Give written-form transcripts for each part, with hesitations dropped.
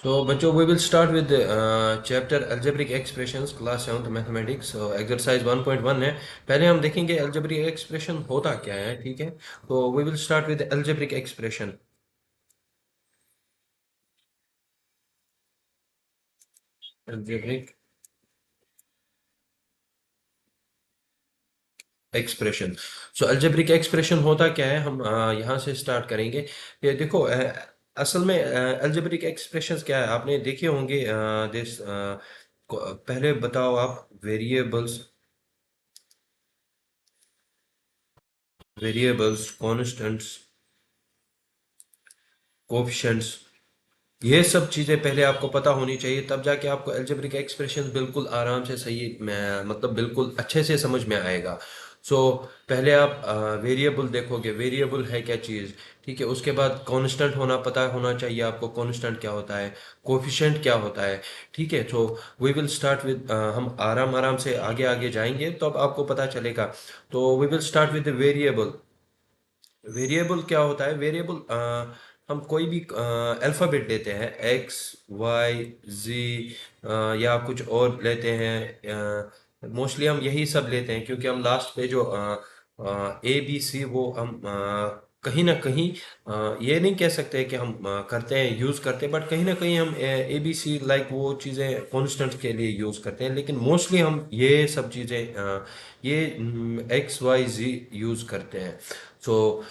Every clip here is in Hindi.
So, बच्चों we will start with the chapter algebraic expressions class 7th mathematics so, exercise 1.1 है। पहले हम देखेंगे algebraic expression होता क्या है, ठीक है। तो we will start with the algebraic expression। algebraic expression। so algebraic expression होता क्या है, हम यहाँ से start करेंगे। ये देखो असल में algebraic expressions क्या है, आपने देखे होंगे। पहले बताओ आप वेरिएबल्स कॉन्स्टेंट्स कोफिशिएंट्स, ये सब चीज़ें पहले आपको पता होनी चाहिए, तब जाके आपको अलजेब्रिक एक्सप्रेशन बिल्कुल आराम से सही में मतलब बिल्कुल अच्छे से समझ में आएगा। सो पहले आप वेरिएबल देखोगे, वेरिएबल है क्या चीज़, ठीक है। उसके बाद कांस्टेंट पता होना चाहिए आपको, कांस्टेंट क्या होता है, कोफिशिएंट क्या होता है, ठीक है। तो वी विल स्टार्ट विद, हम आराम आराम से आगे आगे जाएंगे तो अब आपको पता चलेगा। तो we will start with variable. Variable क्या होता है, वेरिएबल हम कोई भी अल्फ़ाबेट लेते हैं, एक्स वाई जी या कुछ और लेते हैं। मोस्टली हम यही सब लेते हैं क्योंकि हम लास्ट पे जो ए बी सी वो हम कहीं ना कहीं ये नहीं कह सकते कि हम करते हैं, यूज़ करते हैं, बट कहीं ना कहीं हम ए बी सी लाइक वो चीज़ें कॉन्स्टेंट के लिए यूज़ करते हैं, लेकिन मोस्टली हम ये सब चीज़ें ये एक्स वाई जी यूज़ करते हैं। सो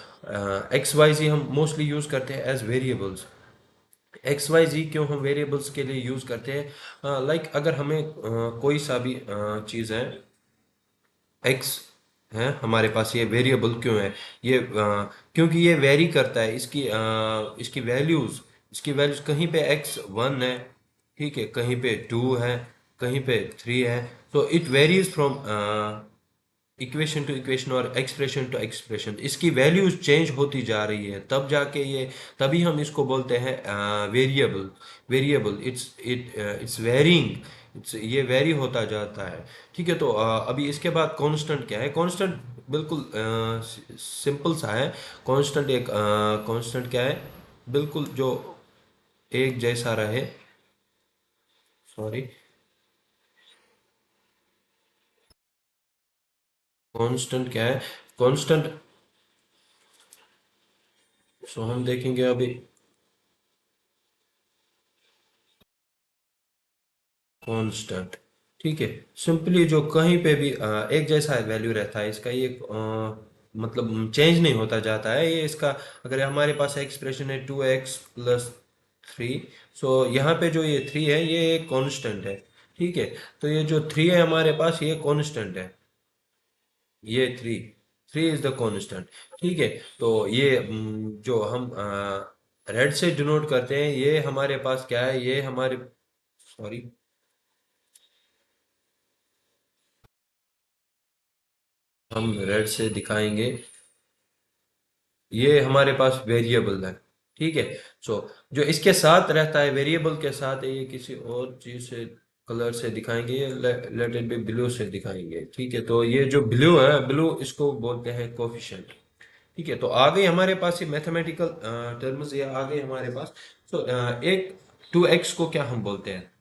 एक्स वाई जी हम मोस्टली यूज़ करते हैं एज वेरिएबल्स। एक्स वाई जी क्यों हम वेरिएबल्स के लिए यूज़ करते हैं, लाइक अगर हमें कोई सा भी चीज़ है, एक्स है हमारे पास, ये वेरिएबल क्यों है, ये क्योंकि ये वेरी करता है, इसकी वैल्यूज़ कहीं पे एक्स वन है, ठीक है, कहीं पे टू है, कहीं पे थ्री है। तो it varies from equation two equation और एक्सप्रेशन टू एक्सप्रेशन, इसकी वैल्यूज चेंज होती जा रही है, तब जाके ये, तभी हम इसको बोलते हैं वेरिएबल। वेरिएबल इट्स वेरिंग, ये वेरी होता जाता है, ठीक है। तो अभी इसके बाद कांस्टेंट क्या है, कांस्टेंट बिल्कुल सिंपल सा है। कांस्टेंट क्या है, बिल्कुल जो एक जैसा रहे, सॉरी, कांस्टेंट क्या है, कांस्टेंट, सो हम देखेंगे अभी कांस्टेंट, ठीक है। सिंपली जो कहीं पे भी एक जैसा वैल्यू रहता है इसका, ये मतलब चेंज नहीं होता जाता है ये इसका। अगर हमारे पास एक्सप्रेशन है 2x+3, सो यहाँ पे जो ये 3 है ये एक कांस्टेंट है, ठीक है। तो ये जो 3 है हमारे पास ये कांस्टेंट है, ये 3, 3 इज द कांस्टेंट, ठीक है। तो ये जो हम रेड से डिनोट करते हैं, ये हमारे पास क्या है, ये हमारे, सॉरी, हम रेड से दिखाएंगे, ये हमारे पास वेरिएबल है, ठीक है। सो जो इसके साथ रहता है, वेरिएबल के साथ है, ये किसी और चीज से कलर से दिखाएंगे, ये लेट इट बी ब्लू से दिखाएंगे, ठीक है। तो ये जो ब्लू है, ब्लू इसको बोलते हैं कोफिशिएंट, ठीक है। तो आ गई हमारे पास ये मैथमेटिकल टर्म्स, ये आ गए हमारे पास। तो एक 2x को क्या हम बोलते हैं,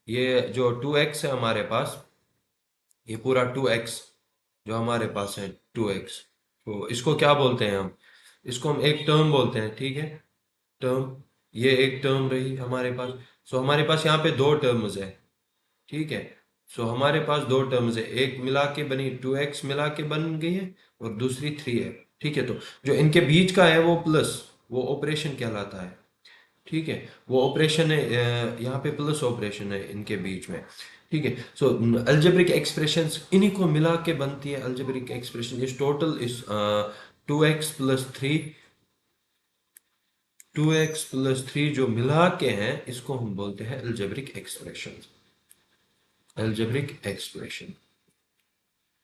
ये जो 2x है हमारे पास, ये पूरा 2x जो हमारे पास है 2x, तो इसको क्या बोलते हैं हम, इसको हम एक टर्म बोलते हैं, ठीक है। टर्म, ये एक टर्म रही हमारे पास। सो हमारे पास यहाँ पे दो टर्म्स है, ठीक है। सो हमारे पास दो टर्म्स है, एक मिला के बनी 2x मिला के बन गई है, और दूसरी 3 है, ठीक है। तो जो इनके बीच का है वो प्लस, वो ऑपरेशन कहलाता है, ठीक है। वो ऑपरेशन है, यहाँ पे प्लस ऑपरेशन है इनके बीच में, ठीक है। सो अलजेब्रिक एक्सप्रेशंस इन्हीं को मिला के बनती है अलजेब्रिक एक्सप्रेशन। इस टोटल इस 2x+3, 2x+3 जो मिला के हैं इसको हम बोलते हैं अलजेब्रिक एक्सप्रेशन, अलजेब्रिक एक्सप्रेशन।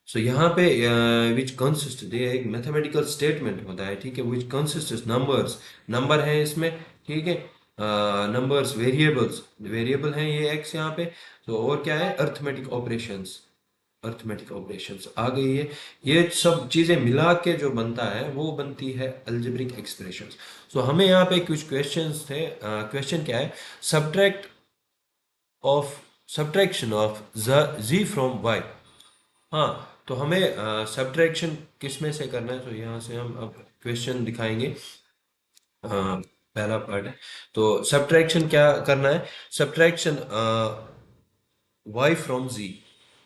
सो यहाँ पे विच कंसिस्ट, ये एक मैथमेटिकल स्टेटमेंट होता है, ठीक है, विच कंसिस्ट नंबर्स, नंबर है इसमें, ठीक है। नंबर्स, वेरिएबल्स, वेरिएबल हैं ये एक्स यहाँ पे। तो और क्या है, अर्थमेटिक ऑपरेशंस, अर्थमेटिक ऑपरेशंस आ गई है। ये सब चीज़ें मिला के जो बनता है वो बनती है अलजेब्रिक एक्सप्रेशंस। सो हमें यहाँ पे कुछ क्वेश्चंस थे। क्वेश्चन क्या है? Subtract of subtraction of z from y. हाँ, तो हमें सब्ट्रैक्शन किस में से करना है? तो यहाँ से हम अब क्वेश्चन दिखाएंगे। पहला पार्ट है, तो सब्ट्रैक्शन क्या करना है? Subtraction y from z।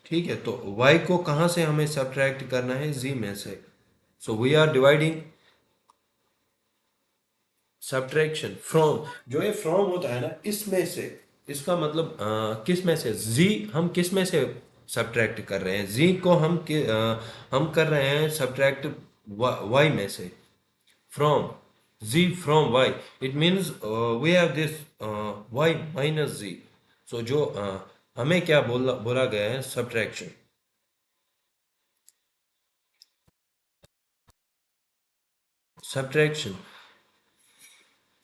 ठीक है, तो y को कहाँ से हमें सब्ट्रैक्ट करना है? z में से। So we are dividing subtraction from. जो ये फ्रॉम होता है ना, इसमें से, इसका मतलब किस में से? z हम किस में से सब्ट्रैक्ट कर रहे हैं? z को हम कर रहे हैं सब्ट्रैक्ट y में से। From z from y, it means we have this y minus z। so जो हमें क्या बोला गया है? सब्ट्रैक्शन। सब्ट्रैक्शन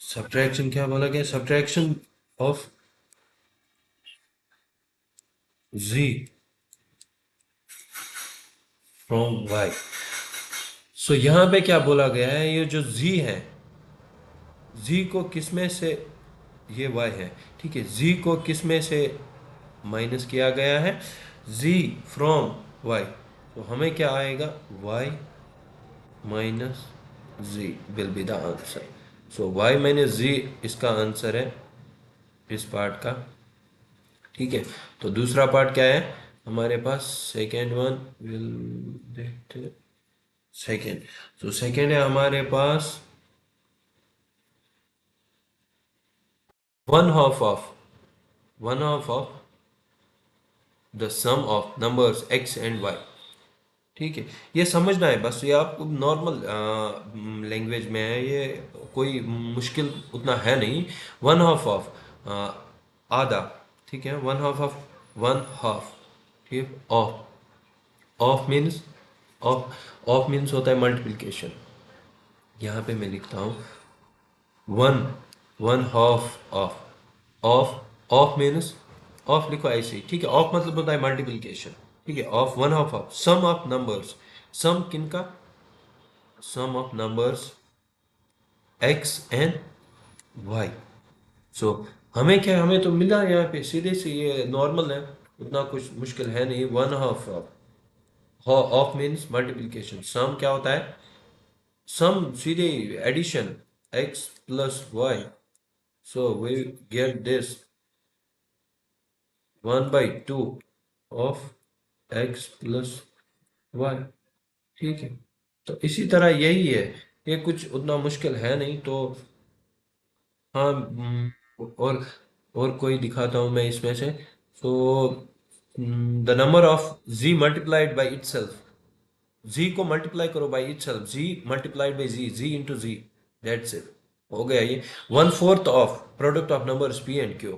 सब्ट्रैक्शन क्या बोला गया? Subtraction of z from y। सो यहाँ पे क्या बोला गया है? ये जो z है, z को किस में से, ये y है, ठीक है, z को किस में से माइनस किया गया है? z from y। तो हमें क्या आएगा? y minus z will be the answer. So y minus z इसका आंसर है, इस पार्ट का। ठीक है, तो दूसरा पार्ट क्या है हमारे पास? सेकेंड वन विल देखते। सेकेंड, तो सेकेंड है हमारे पास one half of the sum of numbers x and y। ठीक है, ये समझना है बस, ये आपको नॉर्मल लैंग्वेज में है, ये कोई मुश्किल उतना है नहीं। वन हाफ ऑफ आधा, ठीक है, one half of one half, ठीक, ऑफ। ऑफ मीन्स होता है मल्टीप्लिकेशन। यहाँ पे मैं लिखता हूँ one one half of of means, of लिखो ऐसे ही, ठीक है, ऑफ मतलब होता है मल्टीप्लिकेशन। ठीक है, of one of sum of numbers. Sum किनका? Sum of numbers x and y। So हमें क्या, हमें तो मिला यहाँ पे सीधे से, ये नॉर्मल है, उतना कुछ मुश्किल है नहीं। One half of means multiplication. Sum क्या होता है? सम सीधे addition, x plus y. So we get this 1/2 of x plus y. ठीक है, तो इसी तरह यही है, ये कुछ उतना मुश्किल है नहीं। तो हाँ, और कोई दिखाता हूँ मैं इसमें से। So the number of z multiplied by it self. z को मल्टीप्लाई करो by it self, z multiplied by z into z, that's it, हो गया ये। One fourth of product of numbers p and q।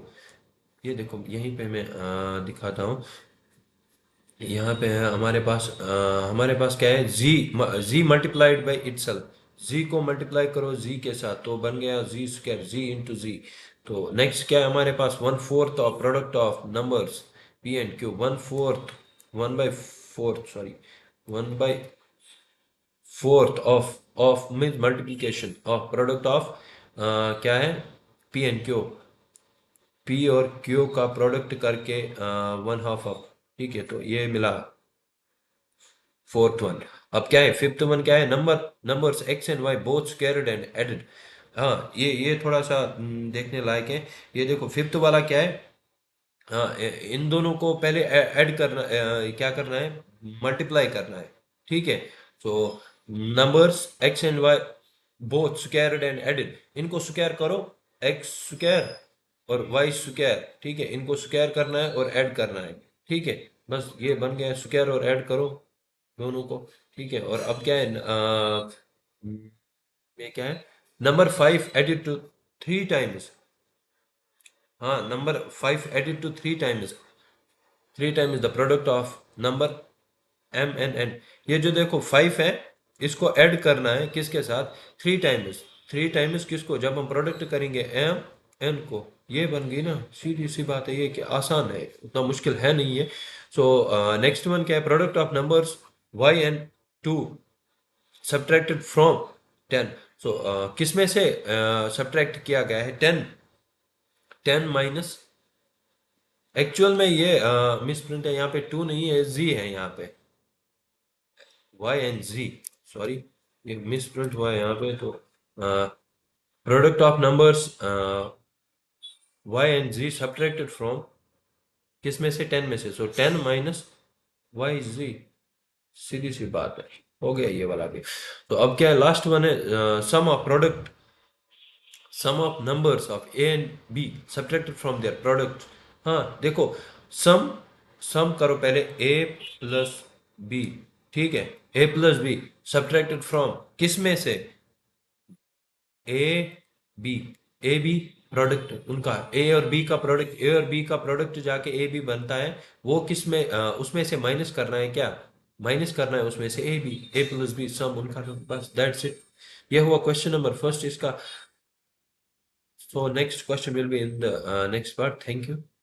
ये देखो यहीं पे मैं दिखाता हूँ। यहाँ पे है हमारे पास क्या है? जी मल्टीप्लाइड बाई इट सेल्फ। जी को मल्टीप्लाई करो जी के साथ, तो बन गया जी स्क्वायर, जी इंटू जी। तो नेक्स्ट क्या है हमारे पास? One fourth of product of numbers p and q. One fourth, one by fourth, sorry, one by fourth of means multiplication of product of क्या है? P and q. पी और क्यू का प्रोडक्ट करके वन हाफ ऑफ। ठीक है, तो ये मिला फोर्थ वन। अब क्या है फिफ्थ वन? क्या है? Numbers x and y both squared and added. हाँ, ये थोड़ा सा देखने लायक है। ये देखो फिफ्थ वाला क्या है? हाँ, इन दोनों को पहले ऐड करना, क्या करना है? मल्टीप्लाई करना है। ठीक है, तो numbers x and y both squared and added, इनको स्क्वायर करो, एक्स स्क्वायर और वाई स्क्वायर। ठीक है, इनको स्क्वायर करना है और ऐड करना है। ठीक है, बस ये बन गया, स्क्वायर और ऐड करो दोनों को। ठीक है, और अब क्या है? ये क्या है? Number five added to three times. हाँ, number five added to three times the product of number m n n. ये जो देखो फाइव है, इसको ऐड करना है किसके साथ? Three times. थ्री टाइम्स किसको? जब हम प्रोडक्ट करेंगे एम एन को। ये बन गई ना, सीधी सी बात है, ये कि आसान है, उतना मुश्किल है नहीं है। सो नेक्स्ट वन क्या है, product of numbers y and 2 subtracted from 10। सो किस में से सब्ट्रैक्ट किया गया है 10, 10 माइनस, एक्चुअल में ये मिस प्रिंट है, यहाँ पे 2 नहीं है, z है यहाँ पे, y एंड z, सॉरी ये मिस प्रिंट हुआ है यहाँ पे। तो product of numbers y and z subtracted from किस में से, 10 में से, सो 10 माइनस y z, सीधी सी बात है, हो गया ये वाला भी। तो अब क्या है, लास्ट वन है, sum of product, sum of numbers of a and b subtracted from their product. हाँ देखो, सम, सम करो पहले ए प्लस बी, ठीक है, a plus b subtracted from किस में से, a b, a b product उनका, ए और बी का प्रोडक्ट, ए और बी का प्रोडक्ट जाके ए बी बनता है, वो किस में उसमें से माइनस करना है, क्या माइनस करना है उसमें से a b, a plus b sum उनका, बस दैट्स इट। ये हुआ क्वेश्चन नंबर फर्स्ट इसका। So next question will be in the next part. Thank you.